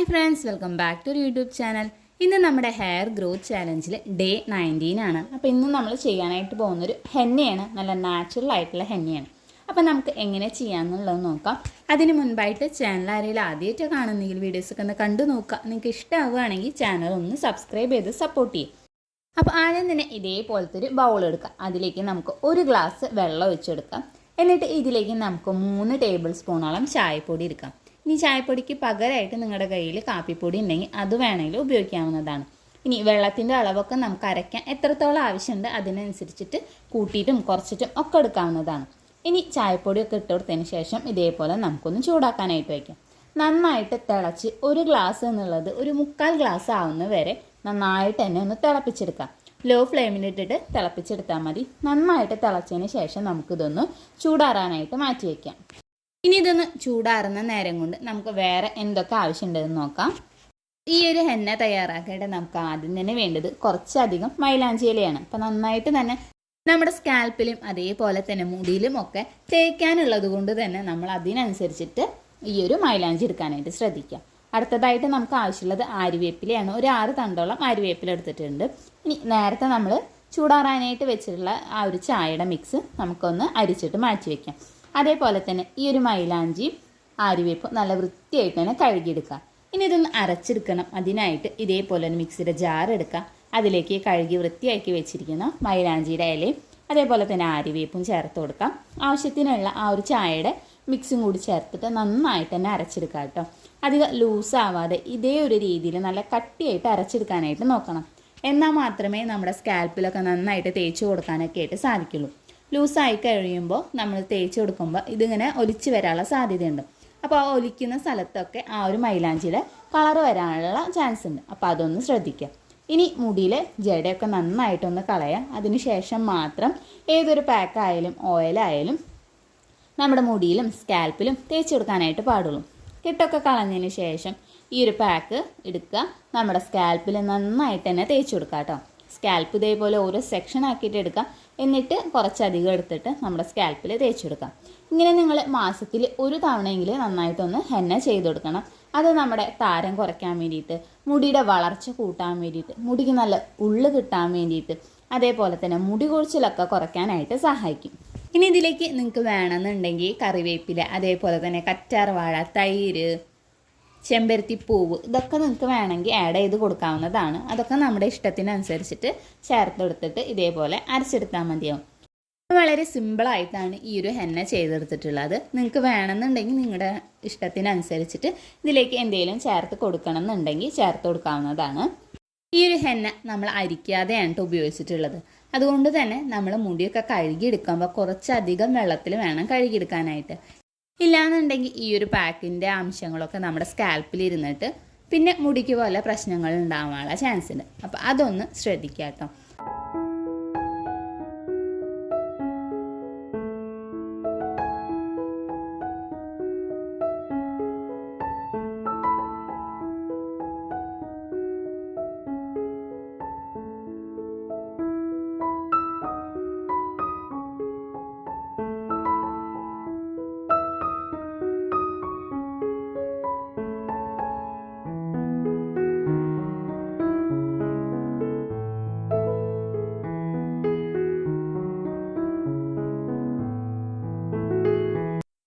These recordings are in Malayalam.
Friends, welcome back to YouTube channel. ഇന്ന് നമ്മുടെ ഹെയർ ഗ്രോത്ത് ചാലഞ്ചിൽ ഡേ 19 ആണ്. അപ്പോൾ ഇന്ന് നമ്മൾ ചെയ്യാനായിട്ട് പോകുന്നൊരു ഹെന്നയാണ്. നല്ല നാച്ചുറൽ ആയിട്ടുള്ള ഹെന്നയാണ്. അപ്പോൾ നമുക്ക് എങ്ങനെ ചെയ്യാമെന്നുള്ളത് നോക്കാം. അതിന് മുൻപായിട്ട് ചാനൽ ആരെങ്കിലും ആദ്യമായിട്ട് കാണുന്നെങ്കിൽ വീഡിയോസൊക്കെ ഒന്ന് കണ്ടു നോക്കുക. നിങ്ങൾക്ക് ഇഷ്ടമാവുകയാണെങ്കിൽ ചാനൽ ഒന്ന് സബ്സ്ക്രൈബ് ചെയ്ത് സപ്പോർട്ട് ചെയ്യും. അപ്പോൾ ആദ്യം തന്നെ ഇതേപോലത്തെ ഒരു ബൗൾ എടുക്കാം. അതിലേക്ക് നമുക്ക് ഒരു ഗ്ലാസ് വെള്ളം ഒഴിച്ചെടുക്കാം. എന്നിട്ട് ഇതിലേക്ക് നമുക്ക് 3 ടേബിൾ സ്പൂണോളം ചായപ്പൊടി എടുക്കാം. ഇനി ചായപ്പൊടിക്ക് പകരമായിട്ട് നിങ്ങളുടെ കയ്യിൽ കാപ്പിപ്പൊടി ഉണ്ടെങ്കിൽ അത് വേണമെങ്കിൽ ഉപയോഗിക്കാവുന്നതാണ്. ഇനി വെള്ളത്തിൻ്റെ അളവൊക്കെ നമുക്ക് അരയ്ക്കാൻ എത്രത്തോളം ആവശ്യമുണ്ട് അതിനനുസരിച്ചിട്ട് കൂട്ടിയിട്ടും കുറച്ചിട്ടും ഒക്കെ എടുക്കാവുന്നതാണ്. ഇനി ചായപ്പൊടിയൊക്കെ ഇട്ട് കൊടുത്തതിന് ശേഷം ഇതേപോലെ നമുക്കൊന്ന് ചൂടാക്കാനായിട്ട് വയ്ക്കാം. നന്നായിട്ട് തിളച്ച് ഒരു ഗ്ലാസ് എന്നുള്ളത് ഒരു 3/4 ഗ്ലാസ് ആവുന്ന വരെ നന്നായിട്ട് തന്നെ ഒന്ന് തിളപ്പിച്ചെടുക്കാം. ലോ ഫ്ലെയിമിലിട്ടിട്ട് തിളപ്പിച്ചെടുത്താൽ മതി. നന്നായിട്ട് തിളച്ചതിന് ശേഷം നമുക്കിതൊന്ന് ചൂടാറാനായിട്ട് മാറ്റി വയ്ക്കാം. ഇനി ഇതൊന്ന് ചൂടാറുന്ന നേരം കൊണ്ട് നമുക്ക് വേറെ എന്തൊക്കെ ആവശ്യമുണ്ടെന്ന് നോക്കാം. ഈ ഒരു ഹെന്ന തയ്യാറാക്കാനായിട്ട് നമുക്ക് ആദ്യം തന്നെ വേണ്ടത് കുറച്ചധികം മൈലാഞ്ചി ഇലയാണ്. അപ്പോൾ നന്നായിട്ട് തന്നെ നമ്മുടെ സ്കാൽപ്പിലും അതേപോലെ തന്നെ മുടിയിലും ഒക്കെ തേക്കാനുള്ളത് കൊണ്ട് തന്നെ നമ്മൾ അതിനനുസരിച്ചിട്ട് ഈ ഒരു മൈലാഞ്ചി എടുക്കാനായിട്ട് ശ്രദ്ധിക്കാം. അടുത്തതായിട്ട് നമുക്ക് ആവശ്യമുള്ളത് ആര്യവേപ്പിലയാണ്. ഒരു 6 തണ്ടോളം ആര്യവേപ്പില എടുത്തിട്ടുണ്ട്. ഇനി നേരത്തെ നമ്മൾ ചൂടാറാനായിട്ട് വെച്ചിട്ടുള്ള ആ ഒരു ചായയുടെ മിക്സ് നമുക്കൊന്ന് അരിച്ചിട്ട് മാറ്റി വയ്ക്കാം. അതേപോലെ തന്നെ ഈ ഒരു മൈലാഞ്ചിയും ആര്യവേപ്പും നല്ല വൃത്തിയായിട്ട് തന്നെ കഴുകിയെടുക്കുക. ഇനി ഇതൊന്ന് അരച്ചെടുക്കണം. അതിനായിട്ട് ഇതേപോലെ ഒരു മിക്സിയുടെ ജാർ എടുക്കുക. അതിലേക്ക് കഴുകി വൃത്തിയാക്കി വെച്ചിരിക്കുന്ന മൈലാഞ്ചിയുടെ ഇലയും അതേപോലെ തന്നെ ആര്യവേപ്പും ചേർത്ത് കൊടുക്കാം. ആവശ്യത്തിനുള്ള ആ ഒരു ചായയുടെ മിക്സും കൂടി ചേർത്തിട്ട് നന്നായിട്ട് തന്നെ അരച്ചെടുക്കുക കേട്ടോ. അധികം ലൂസാവാതെ ഇതേ ഒരു രീതിയിൽ നല്ല കട്ടിയായിട്ട് അരച്ചെടുക്കാനായിട്ട് നോക്കണം. എന്നാൽ മാത്രമേ നമ്മുടെ സ്കാൽപ്പിലൊക്കെ നന്നായിട്ട് തേച്ച് കൊടുക്കാനൊക്കെ ആയിട്ട് സാധിക്കുള്ളൂ. ലൂസായി കഴിയുമ്പോൾ നമ്മൾ തേച്ച് കൊടുക്കുമ്പോൾ ഇതിങ്ങനെ ഒലിച്ച് വരാനുള്ള സാധ്യതയുണ്ട്. അപ്പോൾ ആ ഒലിക്കുന്ന സ്ഥലത്തൊക്കെ ആ ഒരു മൈലാഞ്ചിയുടെ കളർ വരാനുള്ള ചാൻസ് ഉണ്ട്. അപ്പോൾ അതൊന്ന് ശ്രദ്ധിക്കുക. ഇനി മുടിയിലെ ജടയൊക്കെ നന്നായിട്ടൊന്ന് കളയാം. അതിനുശേഷം മാത്രം ഏതൊരു പാക്കായാലും ഓയിലായാലും നമ്മുടെ മുടിയിലും സ്കാൽപ്പിലും തേച്ച് കൊടുക്കാനായിട്ട് പാടുള്ളൂ. കെട്ടൊക്കെ കളഞ്ഞതിന് ശേഷം ഈ ഒരു പാക്ക് എടുക്കുക. നമ്മുടെ സ്കാൽപ്പിൽ നന്നായിട്ട് തന്നെ തേച്ച് കൊടുക്കുക കേട്ടോ. സ്കാൽപ്പ് ഇതേപോലെ ഓരോ സെക്ഷൻ ആക്കിയിട്ട് എടുക്കുക. എന്നിട്ട് കുറച്ചധികം എടുത്തിട്ട് നമ്മുടെ സ്കാൽപ്പിൽ തേച്ച് കൊടുക്കാം. ഇങ്ങനെ നിങ്ങൾ മാസത്തിൽ ഒരു തവണയെങ്കിലും നന്നായിട്ടൊന്ന് ഹെന്ന ചെയ്ത് കൊടുക്കണം. അത് നമ്മുടെ താരം കുറയ്ക്കാൻ വേണ്ടിയിട്ട്, മുടിയുടെ വളർച്ച കൂട്ടാൻ വേണ്ടിയിട്ട്, മുടിക്ക് നല്ല ഉള്ളു കിട്ടാൻ വേണ്ടിയിട്ട്, അതേപോലെ തന്നെ മുടി കൊഴിച്ചിലൊക്കെ കുറയ്ക്കാനായിട്ട് സഹായിക്കും. ഇനി ഇതിലേക്ക് നിങ്ങൾക്ക് വേണമെന്നുണ്ടെങ്കിൽ കറിവേപ്പില, അതേപോലെ തന്നെ കറ്റാർവാഴ, തൈര്, ചെമ്പരത്തിപ്പൂവ് ഇതൊക്കെ നിങ്ങൾക്ക് വേണമെങ്കിൽ ആഡ് ചെയ്ത് കൊടുക്കാവുന്നതാണ്. അതൊക്കെ നമ്മുടെ ഇഷ്ടത്തിനനുസരിച്ചിട്ട് ചേർത്തെടുത്തിട്ട് ഇതേപോലെ അരച്ചെടുത്താൽ മതിയാവും. വളരെ സിമ്പിളായിട്ടാണ് ഈ ഒരു ഹെന്ന ചെയ്തെടുത്തിട്ടുള്ളത്. നിങ്ങൾക്ക് വേണമെന്നുണ്ടെങ്കിൽ നിങ്ങളുടെ ഇഷ്ടത്തിനനുസരിച്ചിട്ട് ഇതിലേക്ക് എന്തെങ്കിലും ചേർത്ത് കൊടുക്കണം എന്നുണ്ടെങ്കിൽ ചേർത്ത് കൊടുക്കാവുന്നതാണ്. ഈ ഒരു ഹെന്ന നമ്മൾ അരിക്കാതെയാണ് ഉപയോഗിച്ചിട്ടുള്ളത്. അതുകൊണ്ട് തന്നെ നമ്മൾ മുടിയൊക്കെ കഴുകിയെടുക്കുമ്പോൾ കുറച്ചധികം വെള്ളത്തിൽ വേണം കഴുകിയെടുക്കാനായിട്ട്. ഇല്ലാന്നുണ്ടെങ്കിൽ ഈ ഒരു പാക്കിൻ്റെ അംശങ്ങളൊക്കെ നമ്മുടെ സ്കാൽപ്പിൽ ഇരുന്നിട്ട് പിന്നെ മുടിക്ക് പോലെ പ്രശ്നങ്ങൾ ഉണ്ടാവാനുള്ള ചാൻസ് ഉണ്ട്. അപ്പോൾ അതൊന്ന് ശ്രദ്ധിക്കുക കേട്ടോ.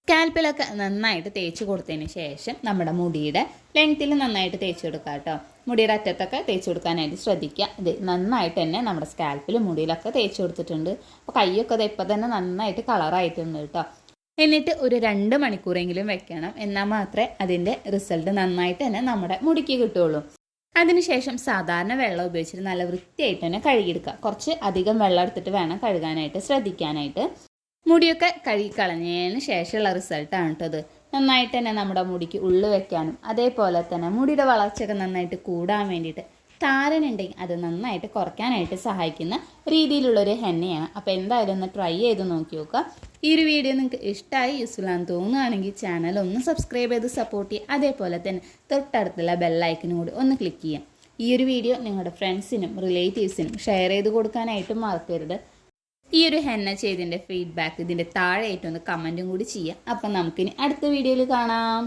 സ്കാൽപ്പിലൊക്കെ നന്നായിട്ട് തേച്ച് കൊടുത്തതിന് ശേഷം നമ്മുടെ മുടിയുടെ ലെങ്ത്തിൽ നന്നായിട്ട് തേച്ച് കൊടുക്കുക കേട്ടോ. മുടിയുടെ അറ്റത്തൊക്കെ തേച്ച് കൊടുക്കാനായിട്ട് ശ്രദ്ധിക്കുക. ഇത് നന്നായിട്ട് തന്നെ നമ്മുടെ സ്കാൽപ്പിലും മുടിയിലൊക്കെ തേച്ച് കൊടുത്തിട്ടുണ്ട്. അപ്പോൾ കൈയൊക്കെ ഇപ്പം തന്നെ നന്നായിട്ട് കളറായിട്ടുണ്ട് കേട്ടോ. എന്നിട്ട് ഒരു 2 മണിക്കൂറെങ്കിലും വെക്കണം. എന്നാൽ മാത്രമേ അതിൻ്റെ റിസൾട്ട് നന്നായിട്ട് തന്നെ നമ്മുടെ മുടിക്ക് കിട്ടുള്ളൂ. അതിനുശേഷം സാധാരണ വെള്ളം ഉപയോഗിച്ചിട്ട് നല്ല വൃത്തിയായിട്ട് തന്നെ കഴുകിയെടുക്കുക. കുറച്ച് അധികം വെള്ളം എടുത്തിട്ട് വേണം കഴുകാനായിട്ട് ശ്രദ്ധിക്കാനായിട്ട്. മുടിയൊക്കെ കഴുകിക്കളഞ്ഞതിന് ശേഷമുള്ള റിസൾട്ടാണ് കേട്ടത്. നന്നായിട്ട് തന്നെ നമ്മുടെ മുടിക്ക് ഉള്ളു വെക്കാനും അതേപോലെ തന്നെ മുടിയുടെ വളർച്ചയൊക്കെ നന്നായിട്ട് കൂടാൻ വേണ്ടിയിട്ട്, താരനുണ്ടെങ്കിൽ അത് നന്നായിട്ട് കുറയ്ക്കാനായിട്ട് സഹായിക്കുന്ന രീതിയിലുള്ളൊരു ഹെന്നയാണ്. അപ്പോൾ എന്തായാലും ഒന്ന് ട്രൈ ചെയ്ത് നോക്കി നോക്കുക. ഈ ഒരു വീഡിയോ നിങ്ങൾക്ക് ഇഷ്ടമായി യൂസ്ഫുൾ ആണെന്ന് തോന്നുകയാണെങ്കിൽ ചാനൽ ഒന്ന് സബ്സ്ക്രൈബ് ചെയ്ത് സപ്പോർട്ട് ചെയ്യുക. അതേപോലെ തന്നെ തൊട്ടടുത്തുള്ള ബെല്ലൈക്കനും കൂടി ഒന്ന് ക്ലിക്ക് ചെയ്യാം. ഈ ഒരു വീഡിയോ നിങ്ങളുടെ ഫ്രണ്ട്സിനും റിലേറ്റീവ്സിനും ഷെയർ ചെയ്ത് കൊടുക്കാനായിട്ടും മറക്കരുത്. ഈ ഒരു ഹെന്ന ചെയ്തതിൻ്റെ ഫീഡ്ബാക്ക് ഇതിൻ്റെ താഴെയായിട്ടൊന്ന് കമൻറ്റും കൂടി ചെയ്യാം. അപ്പം നമുക്കിനി അടുത്ത വീഡിയോയിൽ കാണാം.